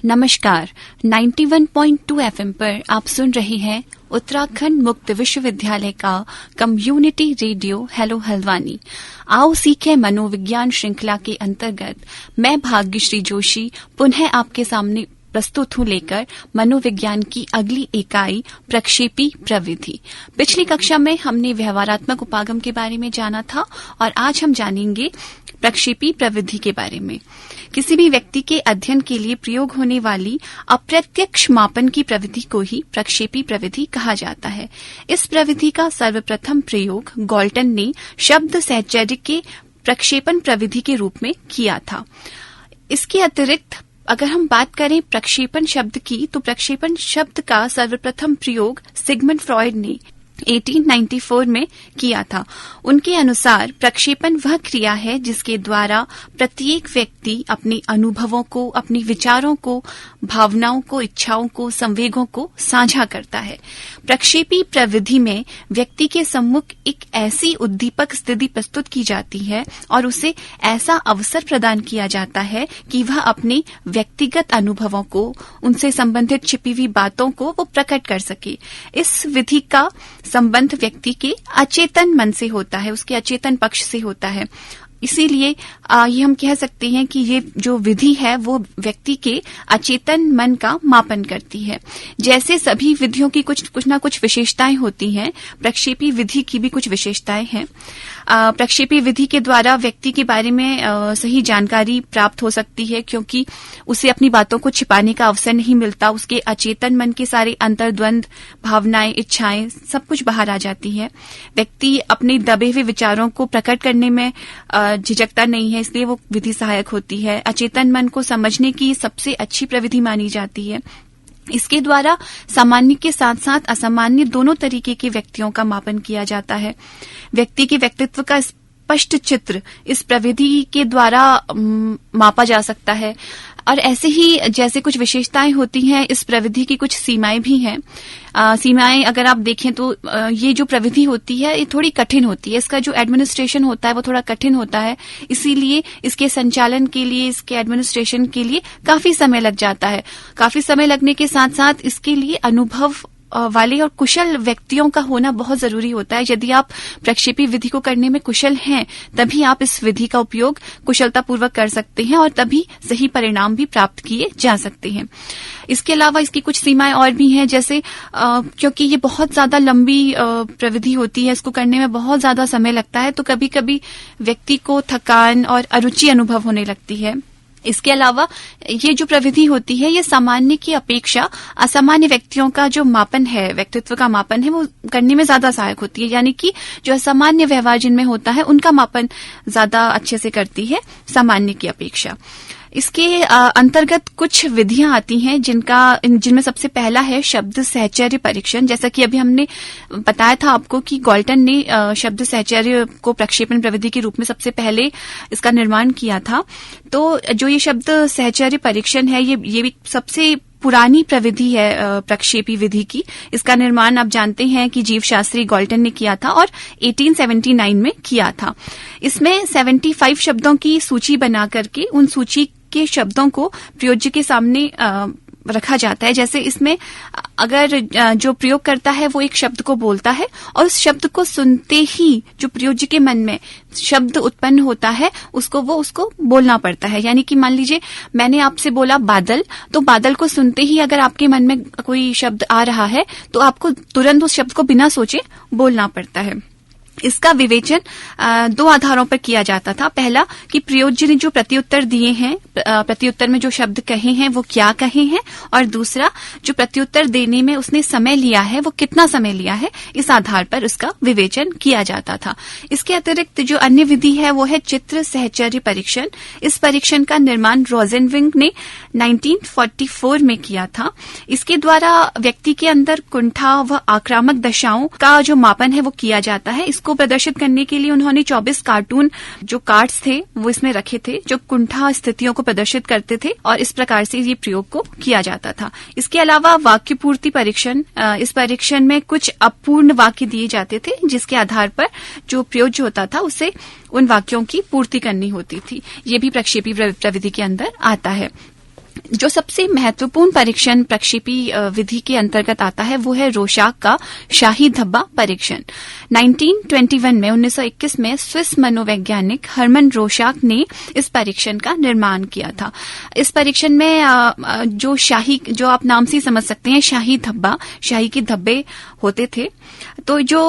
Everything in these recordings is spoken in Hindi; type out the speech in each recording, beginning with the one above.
नमस्कार, 91.2 FM पर आप सुन रहे हैं उत्तराखंड मुक्त विश्वविद्यालय का कम्युनिटी रेडियो हेलो हल्द्वानी। आओ सीखें मनोविज्ञान श्रृंखला के अंतर्गत मैं भाग्यश्री जोशी पुनः आपके सामने प्रस्तुत हूं लेकर मनोविज्ञान की अगली इकाई प्रक्षेपी प्रविधि। पिछली कक्षा में हमने व्यवहारात्मक उपागम के बारे में जाना था और आज हम जानेंगे प्रक्षेपी प्रविधि के बारे में। किसी भी व्यक्ति के अध्ययन के लिए प्रयोग होने वाली अप्रत्यक्ष मापन की प्रविधि को ही प्रक्षेपी प्रविधि कहा जाता है। इस प्रविधि का सर्वप्रथम प्रयोग गॉल्टन ने शब्द सहचर्य के प्रक्षेपण प्रविधि के रूप में किया था। इसके अतिरिक्त अगर हम बात करें प्रक्षेपण शब्द की, तो प्रक्षेपण शब्द का सर्वप्रथम प्रयोग सिगमंड फ्रॉयड ने 1894 में किया था। उनके अनुसार प्रक्षेपण वह क्रिया है जिसके द्वारा प्रत्येक व्यक्ति अपने अनुभवों को, अपने विचारों को, भावनाओं को, इच्छाओं को, संवेगों को साझा करता है। प्रक्षेपी प्रविधि में व्यक्ति के सम्मुख एक ऐसी उद्दीपक स्थिति प्रस्तुत की जाती है और उसे ऐसा अवसर प्रदान किया जाता है कि वह अपने व्यक्तिगत अनुभवों को, उनसे संबंधित छिपी हुई बातों को वो प्रकट कर सके। इस विधि का संबंध व्यक्ति के अचेतन मन से होता है, उसके अचेतन पक्ष से होता है। इसीलिए ये हम कह सकते हैं कि ये जो विधि है वो व्यक्ति के अचेतन मन का मापन करती है। जैसे सभी विधियों की कुछ ना कुछ विशेषताएं होती हैं, प्रक्षेपी विधि की भी कुछ विशेषताएं हैं। प्रक्षेपी विधि के द्वारा व्यक्ति के बारे में सही जानकारी प्राप्त हो सकती है, क्योंकि उसे अपनी बातों को छिपाने का अवसर नहीं मिलता। उसके अचेतन मन के सारे अंतर्द्वंद, भावनाएं, इच्छाएं सब कुछ बाहर आ जाती है। व्यक्ति अपने दबे हुए विचारों को प्रकट करने में झिझकता नहीं है, इसलिए वो विधि सहायक होती है। अचेतन मन को समझने की सबसे अच्छी प्रविधि मानी जाती है। इसके द्वारा सामान्य के साथ साथ असामान्य दोनों तरीके के व्यक्तियों का मापन किया जाता है। व्यक्ति के व्यक्तित्व का स्पष्ट चित्र इस प्रविधि के द्वारा मापा जा सकता है। और ऐसे ही जैसे कुछ विशेषताएं होती हैं, इस प्रविधि की कुछ सीमाएं भी हैं। सीमाएं अगर आप देखें तो ये जो प्रविधि होती है ये थोड़ी कठिन होती है। इसका जो एडमिनिस्ट्रेशन होता है वो थोड़ा कठिन होता है, इसीलिए इसके संचालन के लिए, इसके एडमिनिस्ट्रेशन के लिए काफी समय लग जाता है। काफी समय लगने के साथ साथ इसके लिए अनुभव वाले और कुशल व्यक्तियों का होना बहुत जरूरी होता है। यदि आप प्रक्षेपी विधि को करने में कुशल हैं, तभी आप इस विधि का उपयोग कुशलतापूर्वक कर सकते हैं और तभी सही परिणाम भी प्राप्त किए जा सकते हैं। इसके अलावा इसकी कुछ सीमाएं और भी हैं, जैसे क्योंकि ये बहुत ज्यादा लंबी प्रविधि होती है, इसको करने में बहुत ज्यादा समय लगता है, तो कभी कभी व्यक्ति को थकान और अरुचि अनुभव होने लगती है। इसके अलावा ये जो प्रविधि होती है ये सामान्य की अपेक्षा असामान्य व्यक्तियों का जो मापन है, व्यक्तित्व का मापन है, वो करने में ज्यादा सहायक होती है। यानी कि जो असामान्य व्यवहार जिनमें होता है उनका मापन ज्यादा अच्छे से करती है सामान्य की अपेक्षा। इसके अंतर्गत कुछ विधियां आती हैं जिनमें सबसे पहला है शब्द सहचर्य परीक्षण। जैसा कि अभी हमने बताया था आपको कि गॉल्टन ने शब्द सहचर्य को प्रक्षेपण प्रविधि के रूप में सबसे पहले इसका निर्माण किया था। तो जो ये शब्द सहचर्य परीक्षण है ये भी सबसे पुरानी प्रविधि है प्रक्षेपी विधि की। इसका निर्माण आप जानते हैं कि जीवशास्त्री गॉल्टन ने किया था और 1879 में किया था। इसमें 75 शब्दों की सूची बना करके उन सूची के शब्दों को प्रयोज्य के सामने रखा जाता है। जैसे इसमें अगर जो प्रयोग करता है वो एक शब्द को बोलता है और उस शब्द को सुनते ही जो प्रयोज्य के मन में शब्द उत्पन्न होता है उसको बोलना पड़ता है। यानी कि मान लीजिए मैंने आपसे बोला बादल, तो बादल को सुनते ही अगर आपके मन में कोई शब्द आ रहा है तो आपको तुरंत उस शब्द को बिना सोचे बोलना पड़ता है। इसका विवेचन दो आधारों पर किया जाता था। पहला कि प्रयोज्य ने जो प्रत्युत्तर दिए हैं, प्रत्युत्तर में जो शब्द कहे हैं वो क्या कहे हैं, और दूसरा जो प्रत्युत्तर देने में उसने समय लिया है वो कितना समय लिया है, इस आधार पर उसका विवेचन किया जाता था। इसके अतिरिक्त जो अन्य विधि है वो है चित्र सहचर्य परीक्षण। इस परीक्षण का निर्माण रोजेनविंग ने 1944 में किया था। इसके द्वारा व्यक्ति के अंदर कुंठा व आक्रामक दशाओं का जो मापन है वो किया जाता है। इसको प्रदर्शित करने के लिए उन्होंने 24 कार्टून जो कार्ड्स थे वो इसमें रखे थे जो कुंठा स्थितियों को प्रदर्शित करते थे, और इस प्रकार से ये प्रयोग को किया जाता था। इसके अलावा वाक्य पूर्ति परीक्षण, इस परीक्षण में कुछ अपूर्ण वाक्य दिए जाते थे जिसके आधार पर जो प्रयोज्य होता था उसे उन वाक्यों की पूर्ति करनी होती थी। ये भी प्रक्षेपी प्रविधि के अंदर आता है। जो सबसे महत्वपूर्ण परीक्षण प्रक्षेपी विधि के अंतर्गत आता है वो है रोशाक का शाही धब्बा परीक्षण। 1921 में स्विस मनोवैज्ञानिक हर्मन रोशाक ने इस परीक्षण का निर्माण किया था। इस परीक्षण में जो आप नाम से समझ सकते हैं, शाही के धब्बे होते थे। तो जो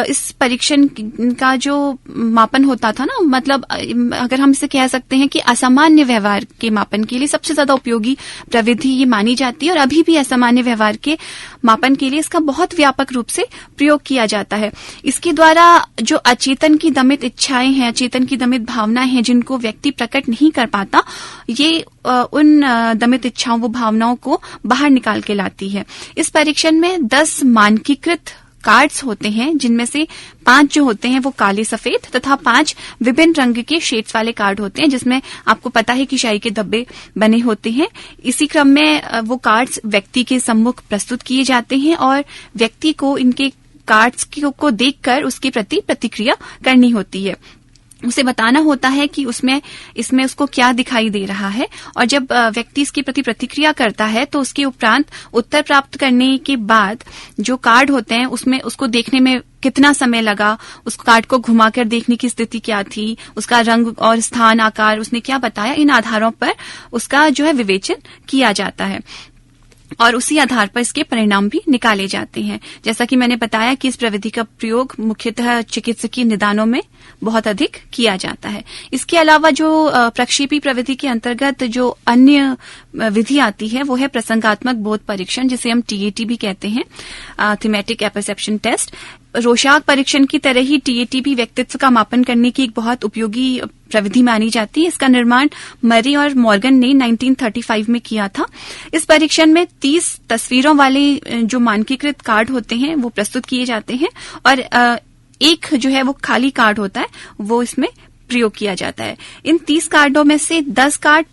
इस परीक्षण का जो मापन होता था ना, मतलब अगर हम इसे कह सकते हैं कि असामान्य व्यवहार के मापन के लिए सबसे ज्यादा उपयोगी प्रविधि ये मानी जाती है, और अभी भी असामान्य व्यवहार के मापन के लिए इसका बहुत व्यापक रूप से प्रयोग किया जाता है। इसके द्वारा जो अचेतन की दमित इच्छाएं हैं, अचेतन की दमित भावनाएं हैं, जिनको व्यक्ति प्रकट नहीं कर पाता, ये उन दमित इच्छाओं व भावनाओं को बाहर निकाल के लाती है। इस परीक्षण में 10 मानकीकृत कार्ड्स होते हैं, जिनमें से 5 जो होते हैं वो काले सफेद तथा 5 विभिन्न रंग के शेड्स वाले कार्ड होते हैं, जिसमें आपको पता है कि शाही के धब्बे बने होते हैं। इसी क्रम में वो कार्ड्स व्यक्ति के सम्मुख प्रस्तुत किए जाते हैं और व्यक्ति को इनके कार्ड्स को देखकर उसके प्रति प्रतिक्रिया करनी होती है। उसे बताना होता है कि इसमें उसको क्या दिखाई दे रहा है, और जब व्यक्ति इसके प्रति प्रतिक्रिया करता है तो उसके उपरांत उत्तर प्राप्त करने के बाद जो कार्ड होते हैं उसमें उसको देखने में कितना समय लगा, उस कार्ड को घुमाकर देखने की स्थिति क्या थी, उसका रंग और स्थान आकार उसने क्या बताया, इन आधारों पर उसका जो है विवेचन किया जाता है और उसी आधार पर इसके परिणाम भी निकाले जाते हैं। जैसा कि मैंने बताया कि इस प्रविधि का प्रयोग मुख्यतः चिकित्सकीय निदानों में बहुत अधिक किया जाता है। इसके अलावा जो प्रक्षेपी प्रविधि के अंतर्गत जो अन्य विधि आती है वो है प्रसंगात्मक बोध परीक्षण, जिसे हम TAT भी कहते हैं, थीमेटिक एपर्सेप्शन टेस्ट। रोशाक परीक्षण की तरह ही TAT भी व्यक्तित्व का मापन करने की एक बहुत उपयोगी प्रविधि मानी जाती है। इसका निर्माण मरी और मॉर्गन ने 1935 में किया था। इस परीक्षण में 30 तस्वीरों वाले जो मानकीकृत कार्ड होते हैं वो प्रस्तुत किए जाते हैं, और एक जो है वो खाली कार्ड होता है वो इसमें प्रयोग किया जाता है। इन 30 कार्डों में से 10 कार्ड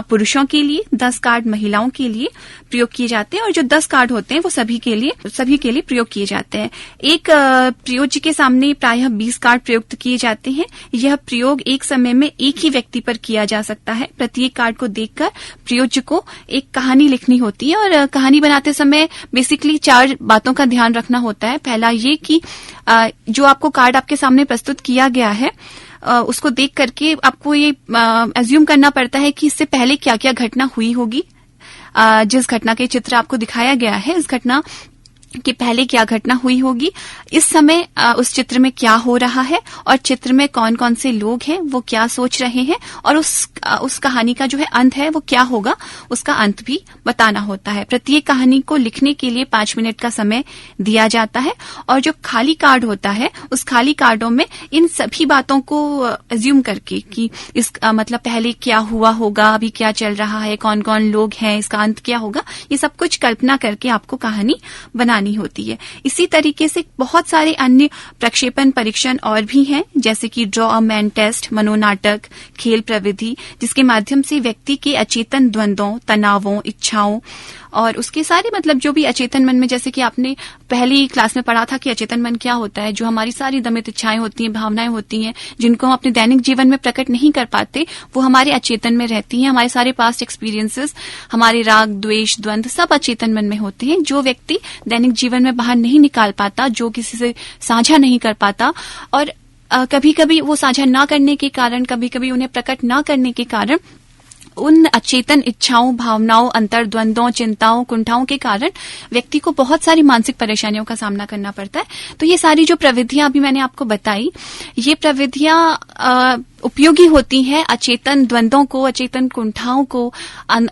पुरुषों के लिए, 10 कार्ड महिलाओं के लिए प्रयोग किए जाते हैं, और जो 10 कार्ड होते हैं वो सभी के लिए प्रयोग किए जाते हैं। एक प्रयोज्य के सामने प्रायः 20 कार्ड प्रयुक्त किए जाते हैं। यह प्रयोग एक समय में एक ही व्यक्ति पर किया जा सकता है। प्रत्येक कार्ड को देखकर प्रयोज्य को एक कहानी लिखनी होती है, और कहानी बनाते समय बेसिकली 4 बातों का ध्यान रखना होता है। पहला ये कि जो आपको कार्ड आपके सामने प्रस्तुत किया गया है उसको देख करके आपको ये अज्यूम करना पड़ता है कि इससे पहले क्या क्या घटना हुई होगी। जिस घटना के चित्र आपको दिखाया गया है, इस घटना कि पहले क्या घटना हुई होगी, इस समय उस चित्र में क्या हो रहा है, और चित्र में कौन कौन से लोग हैं, वो क्या सोच रहे हैं, और उस कहानी का जो है अंत है वो क्या होगा, उसका अंत भी बताना होता है। प्रत्येक कहानी को लिखने के लिए 5 मिनट का समय दिया जाता है, और जो खाली कार्ड होता है उस खाली कार्डों में इन सभी बातों को अज्यूम करके कि इस मतलब पहले क्या हुआ होगा, अभी क्या चल रहा है, कौन कौन लोग हैं, इसका अंत क्या होगा, ये सब कुछ कल्पना करके आपको कहानी बनानी होती है। इसी तरीके से बहुत सारे अन्य प्रक्षेपण परीक्षण और भी हैं, जैसे कि ड्रॉ अ मैन टेस्ट, मनोनाटक, खेल प्रविधि, जिसके माध्यम से व्यक्ति के अचेतन द्वंद्वों, तनावों, इच्छाओं और उसके सारे मतलब जो भी अचेतन मन में, जैसे कि आपने पहली क्लास में पढ़ा था कि अचेतन मन क्या होता है, जो हमारी सारी दमित इच्छाएं होती हैं, भावनाएं होती हैं, जिनको हम अपने दैनिक जीवन में प्रकट नहीं कर पाते, वो हमारे अचेतन में रहती हैं। हमारे सारे पास्ट एक्सपीरियंसेस, हमारे राग, द्वेष, द्वंद्व सब अचेतन मन में होते हैं, जो व्यक्ति दैनिक जीवन में बाहर नहीं निकाल पाता, जो किसी से साझा नहीं कर पाता, और कभी कभी वो साझा ना करने के कारण, कभी कभी उन्हें प्रकट ना करने के कारण उन अचेतन इच्छाओं, भावनाओं, अंतर्द्वंद्वों, चिंताओं, कुंठाओं के कारण व्यक्ति को बहुत सारी मानसिक परेशानियों का सामना करना पड़ता है। तो ये सारी जो प्रविधियां अभी मैंने आपको बताई, ये प्रविधियां उपयोगी होती हैं अचेतन द्वंद्वों को, अचेतन कुंठाओं को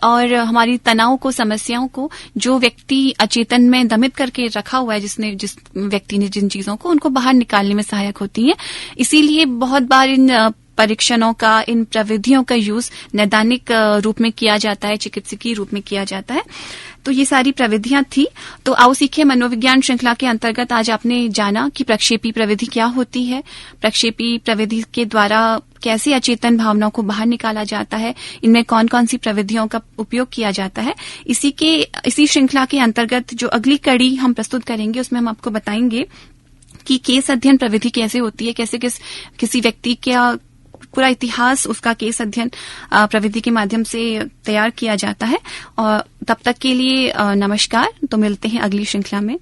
और हमारी तनाव को, समस्याओं को जो व्यक्ति अचेतन में दमित करके रखा हुआ है, जिस व्यक्ति ने जिन चीजों को, उनको बाहर निकालने में सहायक होती हैं। इसीलिए बहुत बार इन परीक्षणों का, इन प्रविधियों का यूज नैदानिक रूप में किया जाता है, चिकित्सकीय रूप में किया जाता है। तो ये सारी प्रविधियां थी। तो आओ सीखे मनोविज्ञान श्रृंखला के अंतर्गत आज आपने जाना कि प्रक्षेपी प्रविधि क्या होती है, प्रक्षेपी प्रविधि के द्वारा कैसे अचेतन भावनाओं को बाहर निकाला जाता है, इनमें कौन कौन सी प्रविधियों का उपयोग किया जाता है। इसी श्रृंखला के अंतर्गत जो अगली कड़ी हम प्रस्तुत करेंगे उसमें हम आपको बताएंगे कि केस अध्ययन प्रविधि कैसे होती है, कैसे किसी व्यक्ति पूरा इतिहास, उसका केस अध्ययन प्रविधि के माध्यम से तैयार किया जाता है। और तब तक के लिए नमस्कार। तो मिलते हैं अगली श्रृंखला में।